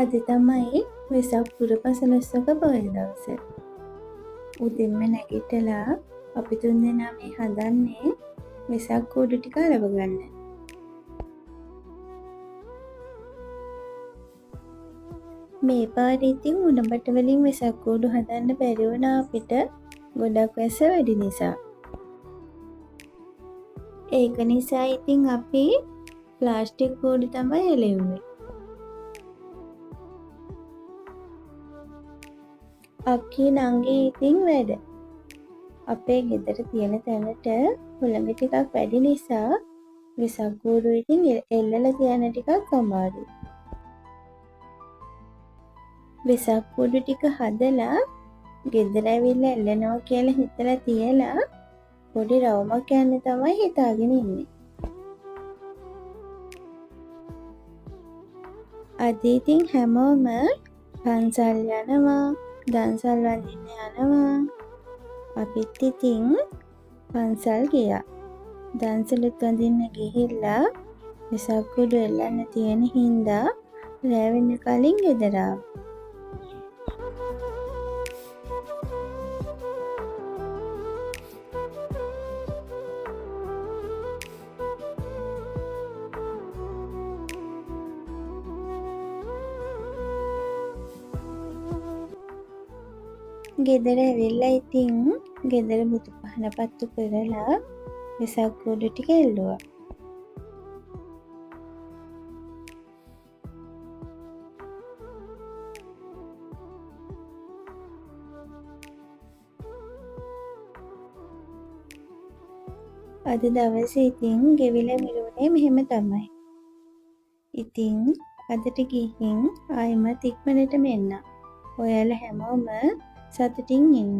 අද තමයි වෙසක් පුර පසළොස්වක පොය දවස. උදෙන්ම නැගිටලා අපි තුන්දෙනා මේ හදන්නේ වෙසක් කූඩු ටික අරව ගන්න. මේ පාර ඉතින් උණබට වලින් වෙසක් කූඩු හදන්න බැරි වුණා අපිට ගොඩක් වැස්ස වැඩි නිසා. ඒක නිසා ඉතින් අපි ප්ලාස්ටික් කූඩු තමයි එලෙව්වේ. අක්කී නංගි ඉතින් වැඩ. අපේ ගෙදර තියෙන තැනට හුළඟ ටිකක් වැඩි නිසා වෙසක් කූඩු ඉතින් එල්ලලා තියන්න ටිකක් අමාරුයි. වෙසක් කූඩු ටික හදලා ගෙදර ඇවිල්ලා එල්ලනවා කියලා හිතලා තියලා පොඩි රවුමක් යන්න තමයි හිතාගෙන ඉන්නේ. අද ඉතින් හැමෝම පන්සල් යනවා, දන්සල් වඳින්න යනවා. අපිත් ඉතින් පන්සල් ගියා. දන්සලුත් වඳින්න ගිහිල්ලා වෙසක් කූඩු එල්ලන්න තියෙන හින්දා රෑ වෙන්න කලින් ගෙදර ආවා. ගෙදර ඇවිල්ලා ඉතින් ගෙදර බුදු පහන පත්තු කරලා වෙසක් කූඩු ටික එල්ලුවා. අද දවසේ ඉතින් ගෙවිලා මිරුණේ මෙහෙම තමයි. ඉතින් අදට ගිහින් ආයෙමත් ඉක්මනටම එන්න. ඔයාලා හැමෝම සතුටින් ඉන්න.